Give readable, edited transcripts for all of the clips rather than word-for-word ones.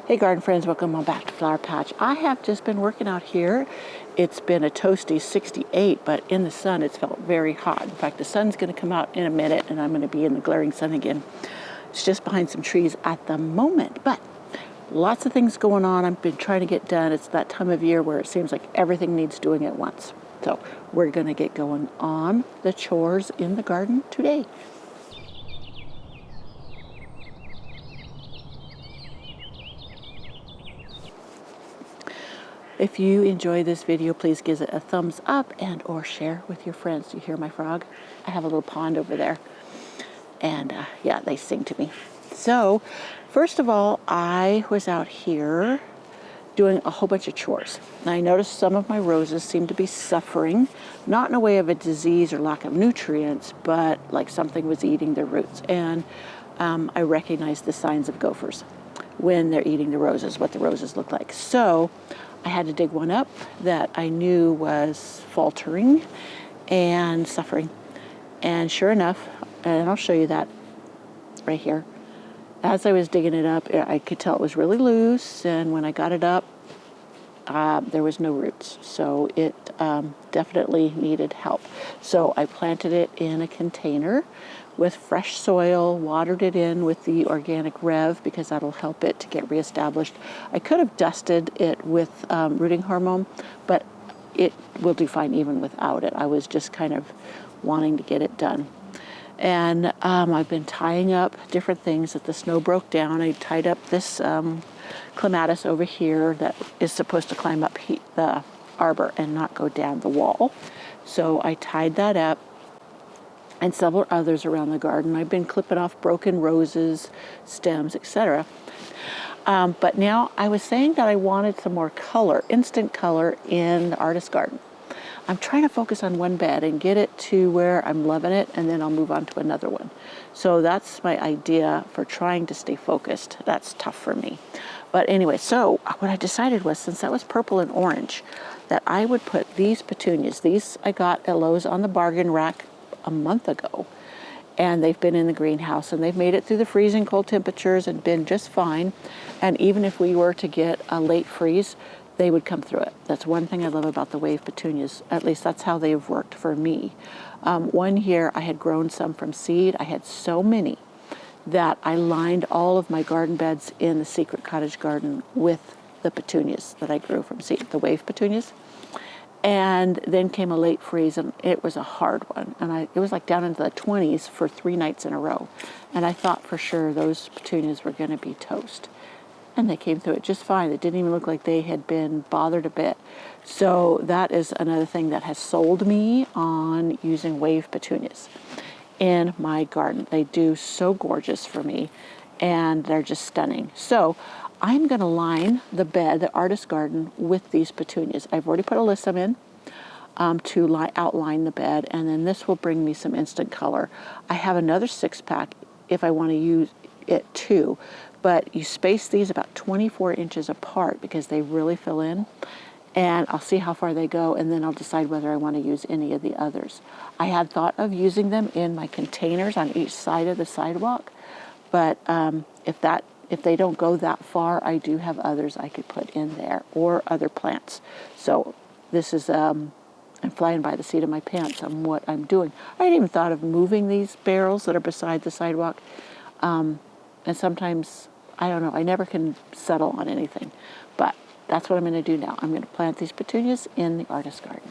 Hey garden friends, welcome on back to Flower Patch. I have just been working out here. It's been a toasty 68, but in the sun it's felt very hot. In fact, the sun's going to come out in a minute and I'm going to be in the glaring sun again. It's just behind some trees at the moment, but lots of things going on. I've been trying to get done. It's that time of year where it seems like everything needs doing at once. So we're going to get going on the chores in the garden today. If you enjoy this video, please give it a thumbs up and or share with your friends. You hear my frog? I have a little pond over there. And yeah, they sing to me. So first of all, I was out here doing a whole bunch of chores. And I noticed some of my roses seem to be suffering, not in a way of a disease or lack of nutrients, but like something was eating their roots. And I recognized the signs of gophers when they're eating the roses, what the roses look like. So I had to dig one up that I knew was faltering and suffering. And sure enough, and I'll show you that right here, as I was digging it up, I could tell it was really loose, and when I got it up, there was no roots. So it definitely needed help. So I planted it in a container with fresh soil, watered it in with the organic Rev because that'll help it to get reestablished. I could have dusted it with rooting hormone, but it will do fine even without it. I was just kind of wanting to get it done. And I've been tying up different things that the snow broke down. I tied up this clematis over here that is supposed to climb up the arbor and not go down the wall. So I tied that up, and several others around the garden. I've been clipping off broken roses, stems, etc. But now I was saying that I wanted some more color, instant color in the artist garden. I'm trying to focus on one bed and get it to where I'm loving it, and then I'll move on to another one. So that's my idea for trying to stay focused. That's tough for me. But anyway, so what I decided was, since that was purple and orange, that I would put these petunias. These I got at Lowe's on the bargain rack a month ago, and they've been in the greenhouse, and they've made it through the freezing cold temperatures and been just fine. And even if we were to get a late freeze, they would come through it. That's one thing I love about the wave petunias. At least that's how they've worked for me. One year I had grown some from seed. I had so many that I lined all of my garden beds in the secret cottage garden with the petunias that I grew from seed, the wave petunias. And then came a late freeze, and it was a hard one. And it was like down into the 20s for 3 nights in a row. And I thought for sure those petunias were going to be toast. And they came through it just fine. It didn't even look like they had been bothered a bit. So that is another thing that has sold me on using wave petunias in my garden. They do so gorgeous for me, and they're just stunning. So I'm going to line the bed, the artist garden, with these petunias. I've already put alyssum in to outline the bed, and then this will bring me some instant color. I have another 6-pack if I want to use it too, but you space these about 24 inches apart because they really fill in, and I'll see how far they go, and then I'll decide whether I want to use any of the others. I had thought of using them in my containers on each side of the sidewalk, but if they don't go that far, I do have others I could put in there, or other plants. So this is, I'm flying by the seat of my pants on what I'm doing. I hadn't even thought of moving these barrels that are beside the sidewalk. And sometimes, I don't know, I never can settle on anything. But that's what I'm going to do now. I'm going to plant these petunias in the artist garden.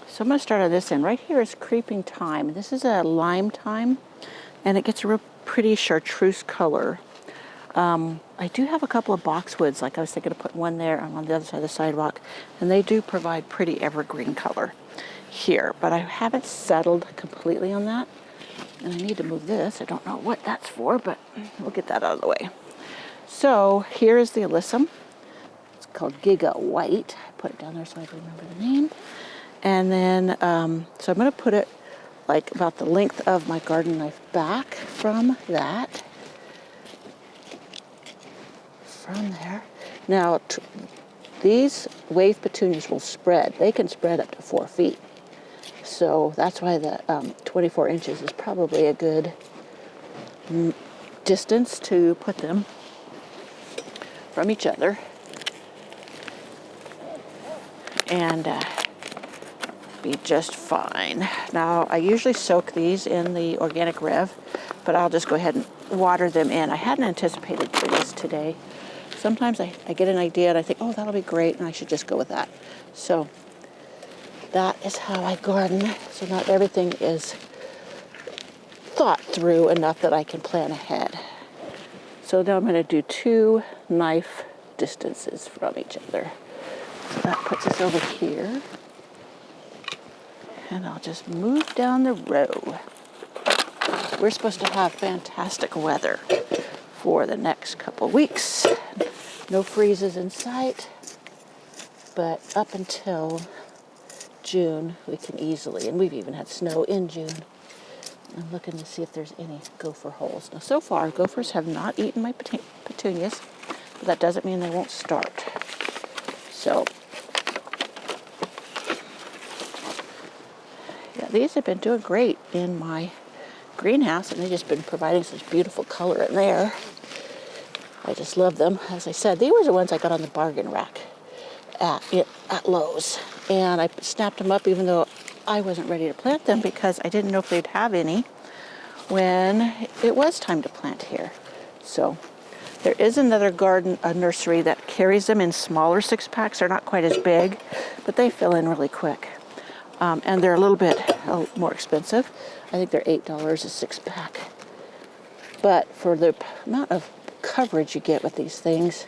So I'm going to start on this end. Right here is creeping thyme. This is a lime thyme, and it gets a real pretty chartreuse color. I do have a couple of boxwoods, like I was thinking of putting one there on the other side of the sidewalk, and they do provide pretty evergreen color here, but I haven't settled completely on that. And I need to move this. I don't know what that's for, but we'll get that out of the way. So here is the alyssum. It's called Giga White. I put it down there so I can remember the name. And then, so I'm going to put it like about the length of my garden knife back from that. From there. Now, these wave petunias will spread. They can spread up to 4 feet. So that's why the 24 inches is probably a good distance to put them from each other. And be just fine. Now, I usually soak these in the organic Rev, but I'll just go ahead and water them in. I hadn't anticipated for this today. Sometimes I get an idea and I think, oh, that'll be great, and I should just go with that. So that is how I garden. So not everything is thought through enough that I can plan ahead. So now I'm going to do 2 knife distances from each other. So that puts us over here. And I'll just move down the row. We're supposed to have fantastic weather for the next couple weeks. No freezes in sight, but up until June, we can easily, and we've even had snow in June. I'm looking to see if there's any gopher holes. Now, so far, gophers have not eaten my petunias, but that doesn't mean they won't start. So, yeah, these have been doing great in my greenhouse, and they've just been providing such beautiful color in there. I just love them. As I said, they were the ones I got on the bargain rack at Lowe's. And I snapped them up even though I wasn't ready to plant them because I didn't know if they'd have any when it was time to plant here. So there is another nursery that carries them in smaller 6-packs. They're not quite as big, but they fill in really quick. And they're a little bit more expensive. I think they're $8 a 6-pack. But for the amount of coverage you get with these things,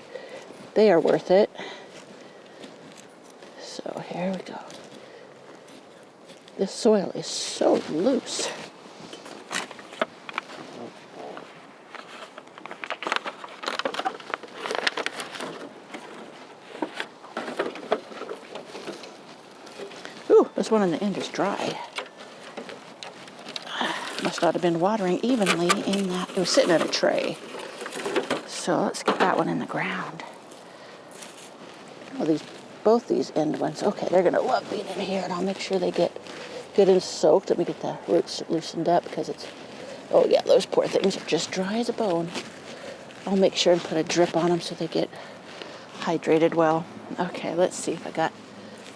they are worth it. So here we go. This soil is so loose. Ooh, this one on the end is dry. Must not have been watering evenly in that. It was sitting in a tray. So let's get that one in the ground. Well, both these end ones, okay, they're gonna love being in here, and I'll make sure they get good and soaked. Let me get the roots loosened up because it's, oh yeah, those poor things are just dry as a bone. I'll make sure and put a drip on them so they get hydrated well. Okay, let's see if I got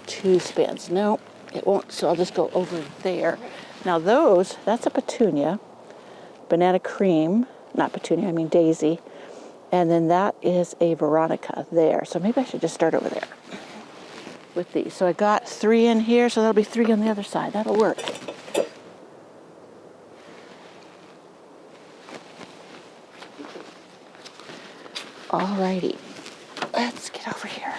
2 spans. No, it won't, so I'll just go over there. Now that's a petunia, banana cream, not petunia, I mean daisy. And then that is a Veronica there. So maybe I should just start over there with these. So I got 3 in here, so that'll be 3 on the other side. That'll work. Alrighty, let's get over here.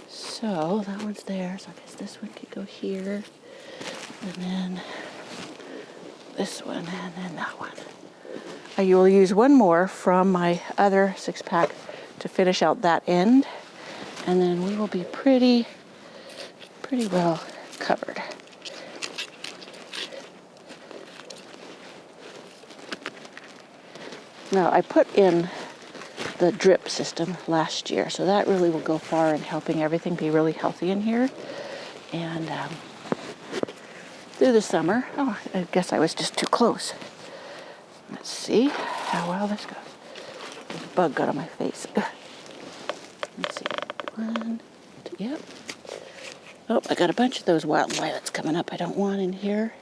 So that one's there, so I guess this one could go here, and then this one, and then that one. I will use one more from my other 6-pack to finish out that end, and then we will be pretty well covered. Now, I put in the drip system last year, so that really will go far in helping everything be really healthy in here. And through the summer, oh, I guess I was just too close. Let's see how well this goes. There's a bug got on my face. Let's see. 1, 2, yep. Oh, I got a bunch of those wild violets coming up I don't want in here.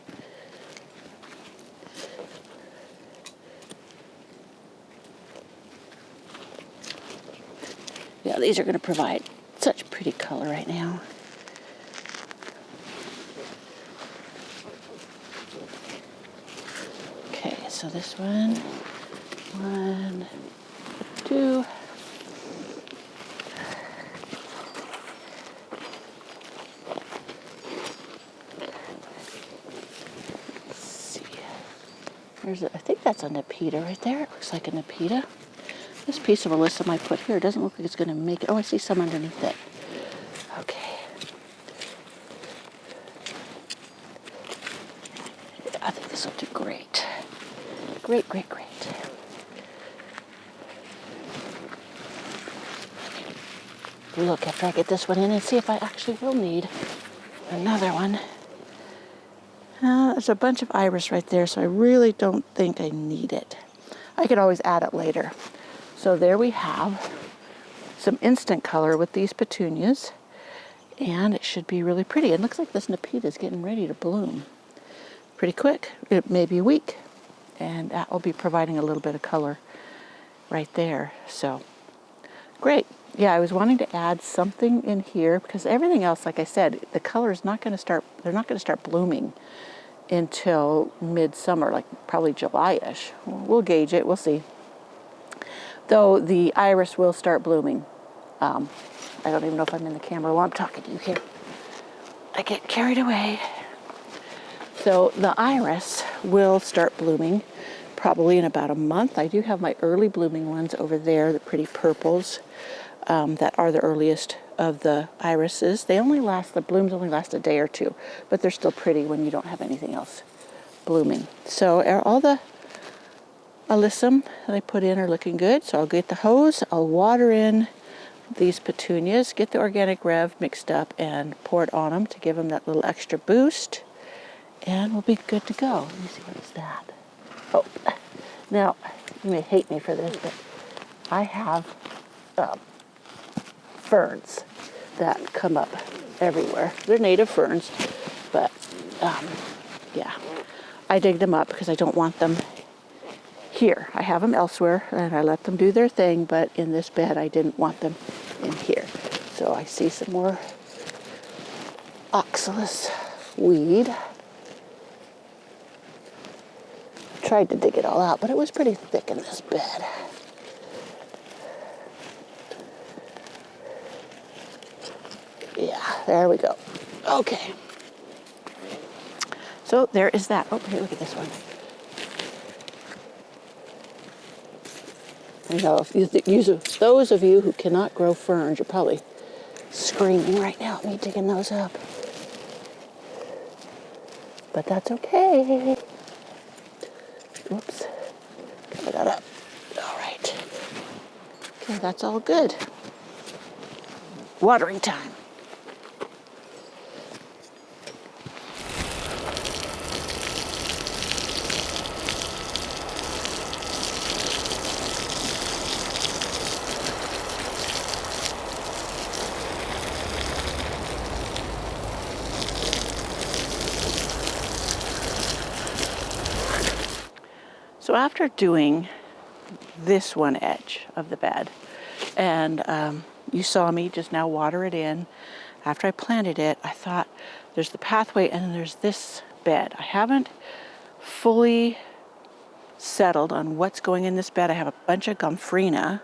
Yeah, these are going to provide such pretty color right now. Okay, so this one, 1, 2. I think that's a Nepeta right there. It looks like a Nepeta. This piece of alyssum I put here doesn't look like it's going to make it. Oh, I see some underneath it. Okay. I think this will do great. Great, great, great. Look after I get this one in and see if I actually will need another one. There's a bunch of iris right there, so I really don't think I need it. I could always add it later. So there we have some instant color with these petunias, and it should be really pretty. It looks like this Nepeta is getting ready to bloom pretty quick. It may be a week, and that will be providing a little bit of color right there. So great. Yeah, I was wanting to add something in here because everything else, like I said, the color is not going to start, they're not going to start blooming until midsummer, like probably July-ish. We'll gauge it, we'll see. Though the iris will start blooming. I don't even know if I'm in the camera while I'm talking to you here. I get carried away. So the iris will start blooming probably in about a month. I do have my early blooming ones over there, the pretty purples. That are the earliest of the irises. They only last, the blooms only last a day or two, but they're still pretty when you don't have anything else blooming. So all the alyssum that I put in are looking good. So I'll get the hose, I'll water in these petunias, get the organic rev mixed up and pour it on them to give them that little extra boost, and we'll be good to go. Let me see, what is that? Oh, now you may hate me for this, but I have ferns that come up everywhere. They're native ferns, but yeah, I dig them up because I don't want them here. I have them elsewhere and I let them do their thing, but in this bed I didn't want them in here. So I see some more oxalis weed. Tried to dig it all out, but it was pretty thick in this bed. Yeah, there we go. Okay. So there is that. Oh, here, look at this one. I know if those of you who cannot grow ferns, you're probably screaming right now at me digging those up. But that's okay. Whoops. Cover that up. All right. Okay, that's all good. Watering time. So after doing this one edge of the bed, and you saw me just now water it in, after I planted it, I thought there's the pathway and then there's this bed. I haven't fully settled on what's going in this bed. I have a bunch of Gomphrena.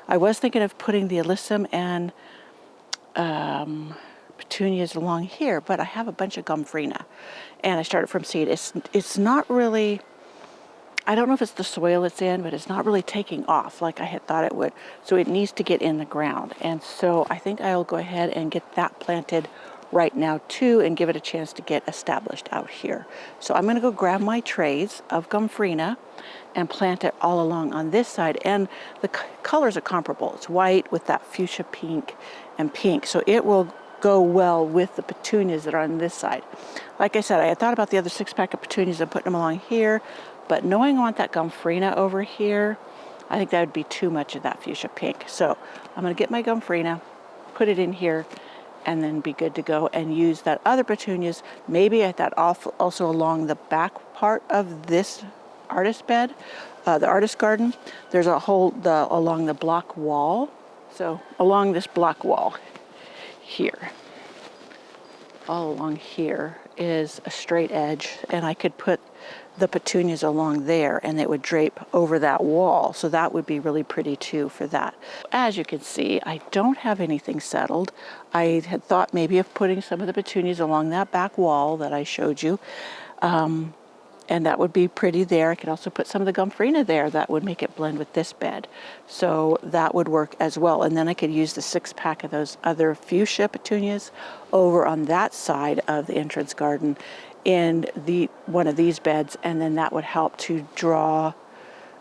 I was thinking of putting the alyssum and petunias along here, but I have a bunch of Gomphrena, and I started from seed. It's not really, I don't know if it's the soil it's in, but it's not really taking off like I had thought it would. So it needs to get in the ground. And so I think I'll go ahead and get that planted right now too and give it a chance to get established out here. So I'm going to go grab my trays of Gomphrena and plant it all along on this side. And the colors are comparable. It's white with that fuchsia pink and pink. So it will go well with the petunias that are on this side. Like I said, I had thought about the other 6-pack of petunias and putting them along here. But knowing I want that Gomphrena over here, I think that would be too much of that fuchsia pink. So I'm going to get my Gomphrena, put it in here, and then be good to go and use that other petunias. Maybe I thought also along the back part of this artist bed, the artist garden. There's a hole along the block wall. So along this block wall here, all along here is a straight edge, and I could put the petunias along there and it would drape over that wall. So that would be really pretty too for that. As you can see, I don't have anything settled. I had thought maybe of putting some of the petunias along that back wall that I showed you. And that would be pretty there. I could also put some of the Gomphrena there. That would make it blend with this bed. So that would work as well. And then I could use the 6-pack of those other fuchsia petunias over on that side of the entrance garden in one of these beds. And then that would help to draw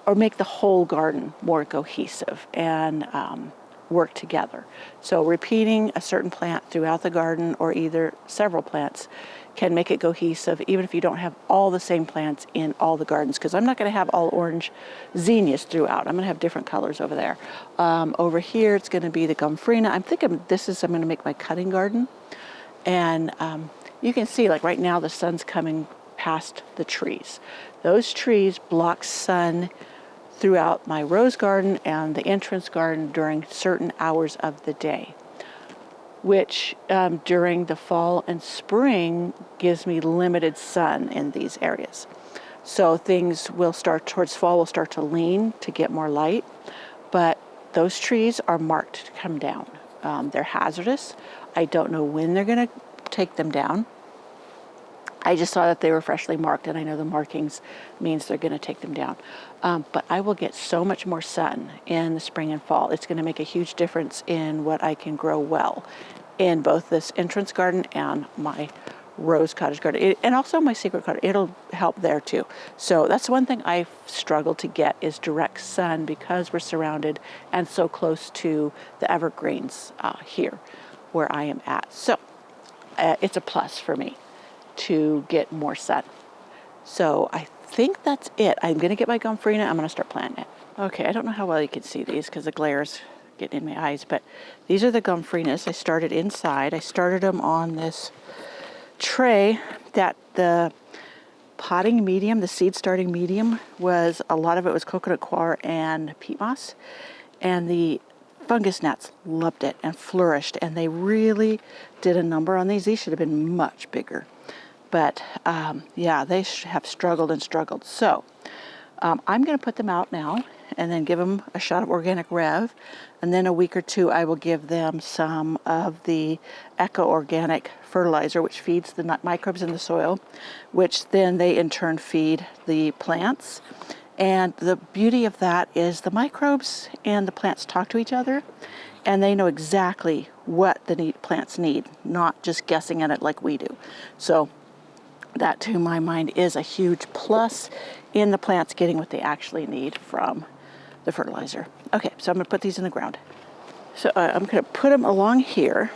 or make the whole garden more cohesive and work together. So repeating a certain plant throughout the garden, or either several plants, can make it cohesive, even if you don't have all the same plants in all the gardens, because I'm not going to have all orange zinnias throughout. I'm going to have different colors over there. Over here, it's going to be the Gomphrena. I'm thinking I'm going to make my cutting garden. And you can see, like right now, the sun's coming past the trees. Those trees block sun throughout my rose garden and the entrance garden during certain hours of the day, which during the fall and spring gives me limited sun in these areas. So things will start towards fall, will start to lean to get more light, but those trees are marked to come down. They're hazardous. I don't know when they're going to take them down. I just saw that they were freshly marked, and I know the markings means they're going to take them down. But I will get so much more sun in the spring and fall. It's going to make a huge difference in what I can grow well in both this entrance garden and my rose cottage garden, and also my secret garden. It'll help there too. So that's one thing I've struggled to get, is direct sun, because we're surrounded and so close to the evergreens here where I am at. So it's a plus for me to get more sun. So I think that's it. I'm going to get my Gomphrena. I'm going to start planting it. Okay, I don't know how well you can see these because the glare's getting in my eyes, but these are the Gompphrenas. I started inside. I started them on this tray that the potting medium, the seed starting medium, was, a lot of it was coconut coir and peat moss, and the fungus gnats loved it and flourished, and they really did a number on these. These should have been much bigger. But yeah, they have struggled and struggled. So I'm going to put them out now and then give them a shot of organic Rev. And then a week or two, I will give them some of the eco-organic fertilizer, which feeds the microbes in the soil, which then they in turn feed the plants. And the beauty of that is the microbes and the plants talk to each other, and they know exactly what the plants need, not just guessing at it like we do. So that, to my mind, is a huge plus in the plants getting what they actually need from the fertilizer. Okay, so I'm going to put these in the ground. So I'm going to put them along here.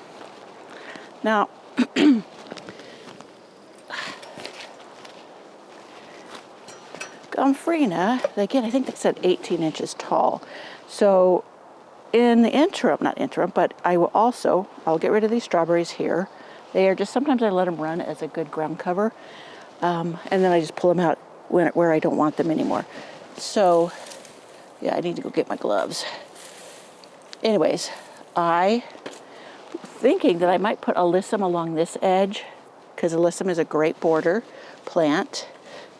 Now, Gomphrena, again, I think they said 18 inches tall. So in the interim, not interim, but I'll get rid of these strawberries here. They are just, sometimes I let them run as a good ground cover. And then I just pull them out where I don't want them anymore. So, yeah, I need to go get my gloves. Anyways, I thinking that I might put alyssum along this edge, because alyssum is a great border plant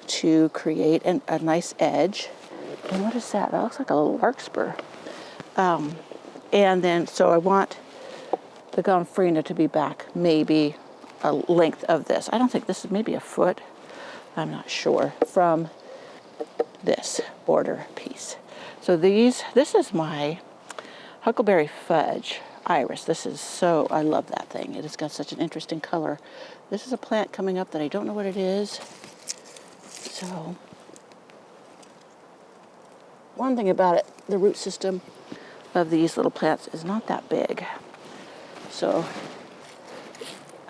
to create a nice edge. And what is that? That looks like a little larkspur. And then, so I want the Gomphrena to be back maybe a length of this. I don't think this is, maybe a foot, I'm not sure, from this border piece. So this is my Huckleberry Fudge Iris. I love that thing. It has got such an interesting color. This is a plant coming up that I don't know what it is. So, one thing about it, the root system of these little plants is not that big. So,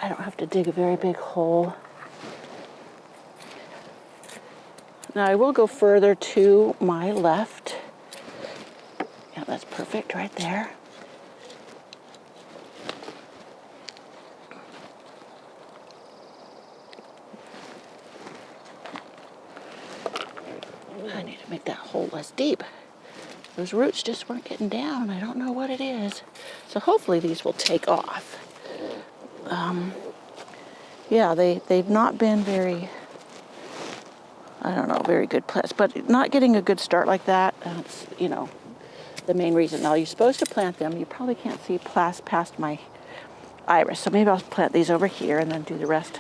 I don't have to dig a very big hole. Now I will go further to my left. Yeah, that's perfect right there. I need to make that hole less deep. Those roots just weren't getting down. I don't know what it is. So hopefully these will take off. Yeah, they've not been very, very good plants. But not getting a good start like that, that's, the main reason. Now, you're supposed to plant them. You probably can't see past my iris. So maybe I'll plant these over here and then do the rest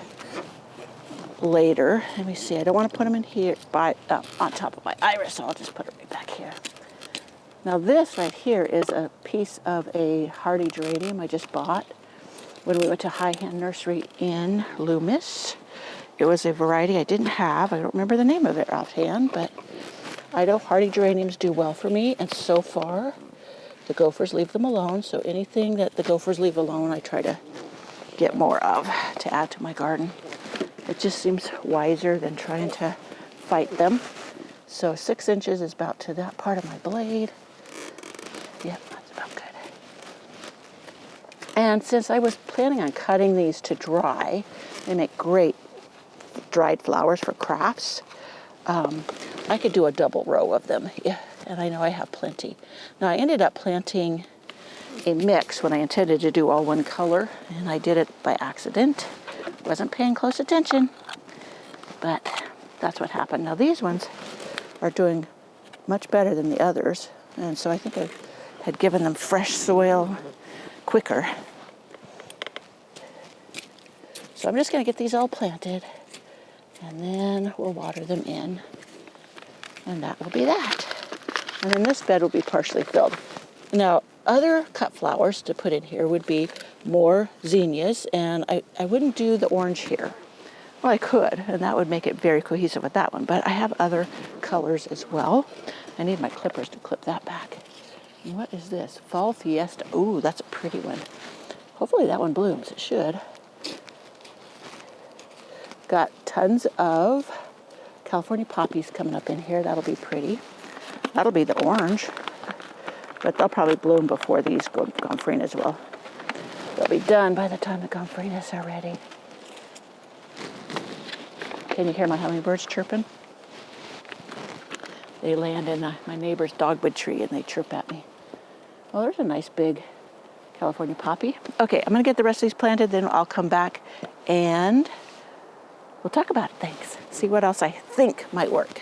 later. Let me see. I don't want to put them in here on top of my iris, so I'll just put it right back here. Now this right here is a piece of a hardy geranium I just bought when we went to High Hand Nursery in Loomis. It was a variety I didn't have. I don't remember the name of it offhand, but I know hardy geraniums do well for me, and so far the gophers leave them alone. So anything that the gophers leave alone, I try to get more of to add to my garden. It just seems wiser than trying to fight them. So 6 inches is about to that part of my blade. Yep, that's about good. And since I was planning on cutting these to dry, they make great dried flowers for crafts. I could do a double row of them, yeah, and I know I have plenty. Now I ended up planting a mix when I intended to do all one color, and I did it by accident. Wasn't paying close attention, but that's what happened. Now these ones are doing much better than the others, and so I think I had given them fresh soil quicker. So I'm just going to get these all planted, and then we'll water them in, and that will be that. And then this bed will be partially filled. Now, other cut flowers to put in here would be more zinnias, and I wouldn't do the orange here. Well, I could, and that would make it very cohesive with that one, but I have other colors as well. I need my clippers to clip that back. And what is this? Fall Fiesta. Ooh, that's a pretty one. Hopefully that one blooms. It should. Got tons of California poppies coming up in here. That'll be pretty. That'll be the orange. But they'll probably bloom before these Gomphrena will. They'll be done by the time the Gomphrena are ready. Can you hear my hummingbirds chirping? They land in my neighbor's dogwood tree and they chirp at me. Well, there's a nice big California poppy. Okay, I'm going to get the rest of these planted, then I'll come back and we'll talk about things. See what else I think might work.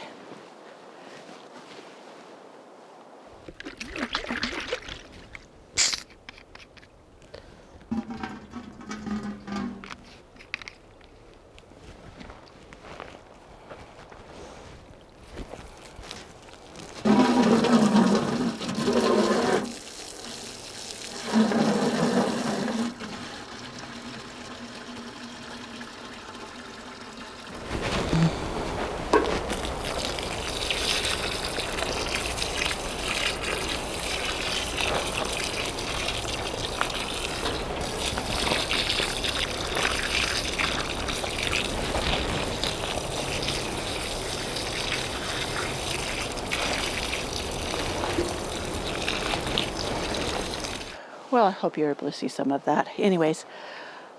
Well, I hope you're able to see some of that. Anyways,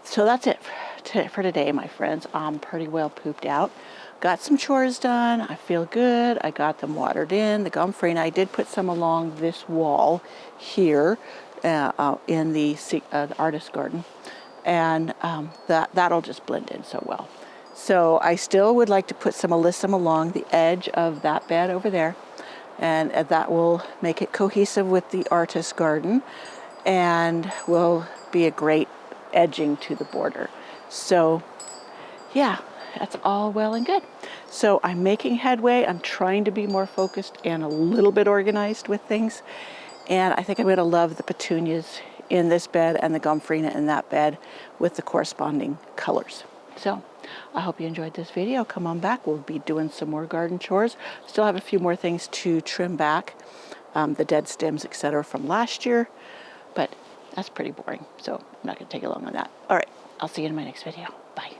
so that's it for today, my friends. I'm pretty well pooped out. Got some chores done. I feel good. I got them watered in. The Gomphrena, I did put some along this wall here in the artist garden. And that'll just blend in so well. So I still would like to put some alyssum along the edge of that bed over there. And that will make it cohesive with the artist garden, and will be a great edging to the border. So yeah, that's all well and good. So I'm making headway. I'm trying to be more focused and a little bit organized with things. And I think I'm going to love the petunias in this bed and the Gomphrena in that bed with the corresponding colors. So I hope you enjoyed this video. Come on back. We'll be doing some more garden chores. Still have a few more things to trim back, the dead stems, etc. from last year. But that's pretty boring, so I'm not going to take you long on that. All right, I'll see you in my next video. Bye.